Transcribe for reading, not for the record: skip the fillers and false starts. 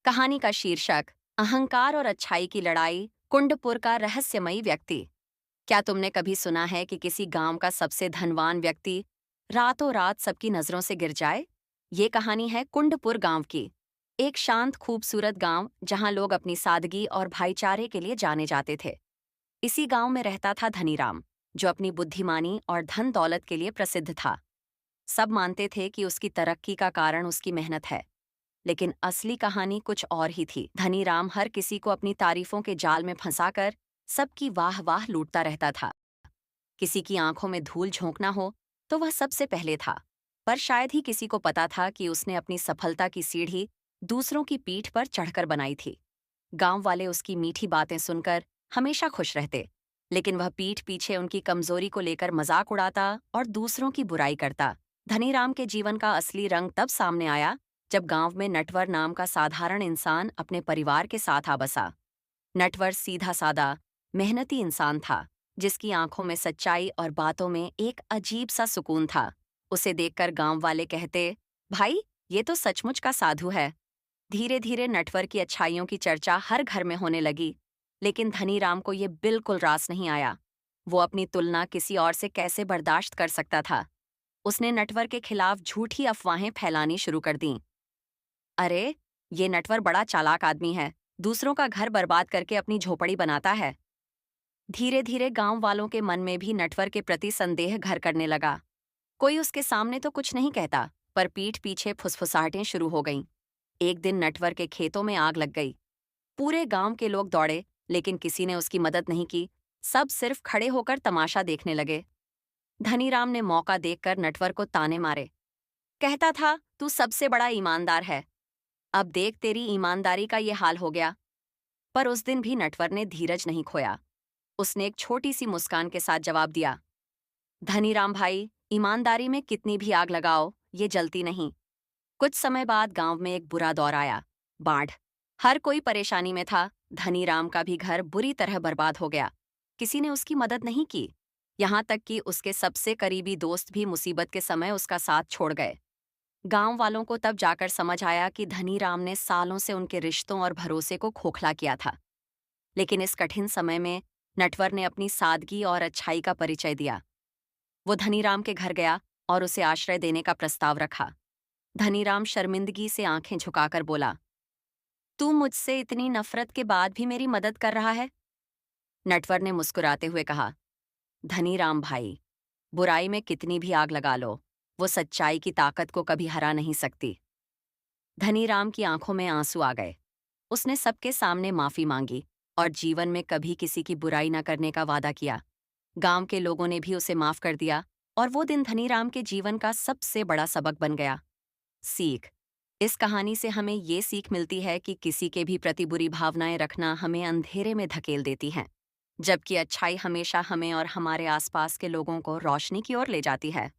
कहानी का शीर्षक अहंकार और अच्छाई की लड़ाई, कुंडपुर का रहस्यमयी व्यक्ति। क्या तुमने कभी सुना है कि किसी गांव का सबसे धनवान व्यक्ति रातों रात सबकी नजरों से गिर जाए? ये कहानी है कुंडपुर गांव की। एक शांत खूबसूरत गांव जहां लोग अपनी सादगी और भाईचारे के लिए जाने जाते थे। इसी गांव में रहता था धनीराम, जो अपनी बुद्धिमानी और धन दौलत के लिए प्रसिद्ध था। सब मानते थे कि उसकी तरक्की का कारण उसकी मेहनत है। लेकिन असली कहानी कुछ और ही थी। धनीराम हर किसी को अपनी तारीफों के जाल में फंसाकर सबकी वाह वाह लूटता रहता था। किसी की आंखों में धूल झोंकना हो तो वह सबसे पहले था। पर शायद ही किसी को पता था कि उसने अपनी सफलता की सीढ़ी दूसरों की पीठ पर चढ़कर बनाई थी। गांव वाले उसकी मीठी बातें सुनकर हमेशा खुश रहते, लेकिन वह पीठ पीछे उनकी कमजोरी को लेकर मजाक उड़ाता और दूसरों की बुराई करता। धनीराम के जीवन का असली रंग तब सामने आया जब गांव में नटवर नाम का साधारण इंसान अपने परिवार के साथ आ बसा। नटवर सीधा सादा, मेहनती इंसान था, जिसकी आंखों में सच्चाई और बातों में एक अजीब सा सुकून था। उसे देखकर गांव वाले कहते, भाई, ये तो सचमुच का साधु है। धीरे धीरे नटवर की अच्छाइयों की चर्चा हर घर में होने लगी, लेकिन धनीराम को ये बिल्कुल रास नहीं आया। वो अपनी तुलना किसी और से कैसे बर्दाश्त कर सकता था। उसने नटवर के खिलाफ झूठी अफवाहें फैलानी शुरू कर दीं। अरे, ये नटवर बड़ा चालाक आदमी है, दूसरों का घर बर्बाद करके अपनी झोपड़ी बनाता है। धीरे धीरे गांव वालों के मन में भी नटवर के प्रति संदेह घर करने लगा। कोई उसके सामने तो कुछ नहीं कहता, पर पीठ पीछे फुसफुसाहटें शुरू हो गईं। एक दिन नटवर के खेतों में आग लग गई। पूरे गांव के लोग दौड़े, लेकिन किसी ने उसकी मदद नहीं की। सब सिर्फ खड़े होकर तमाशा देखने लगे। धनीराम ने मौका देखकर नटवर को ताने मारे। कहता था, तू सबसे बड़ा ईमानदार है। अब देख, तेरी ईमानदारी का ये हाल हो गया। पर उस दिन भी नटवर ने धीरज नहीं खोया। उसने एक छोटी सी मुस्कान के साथ जवाब दिया, धनीराम भाई, ईमानदारी में कितनी भी आग लगाओ, ये जलती नहीं। कुछ समय बाद गांव में एक बुरा दौर आया, बाढ़। हर कोई परेशानी में था। धनीराम का भी घर बुरी तरह बर्बाद हो गया। किसी ने उसकी मदद नहीं की। यहाँ तक कि उसके सबसे करीबी दोस्त भी मुसीबत के समय उसका साथ छोड़ गए। गांव वालों को तब जाकर समझ आया कि धनीराम ने सालों से उनके रिश्तों और भरोसे को खोखला किया था। लेकिन इस कठिन समय में नटवर ने अपनी सादगी और अच्छाई का परिचय दिया। वो धनीराम के घर गया और उसे आश्रय देने का प्रस्ताव रखा। धनीराम शर्मिंदगी से आंखें झुकाकर बोला, तू मुझसे इतनी नफरत के बाद भी मेरी मदद कर रहा है? नटवर ने मुस्कुराते हुए कहा, धनीराम भाई, बुराई में कितनी भी आग लगा लो, वो सच्चाई की ताकत को कभी हरा नहीं सकती। धनीराम की आंखों में आंसू आ गए। उसने सबके सामने माफी मांगी और जीवन में कभी किसी की बुराई न करने का वादा किया। गांव के लोगों ने भी उसे माफ कर दिया और वो दिन धनीराम के जीवन का सबसे बड़ा सबक बन गया। सीख। इस कहानी से हमें ये सीख मिलती है कि किसी के भी प्रति बुरी भावनाएं रखना हमें अंधेरे में धकेल देती हैं, जबकि अच्छाई हमेशा हमें और हमारे आसपास के लोगों को रोशनी की ओर ले जाती है।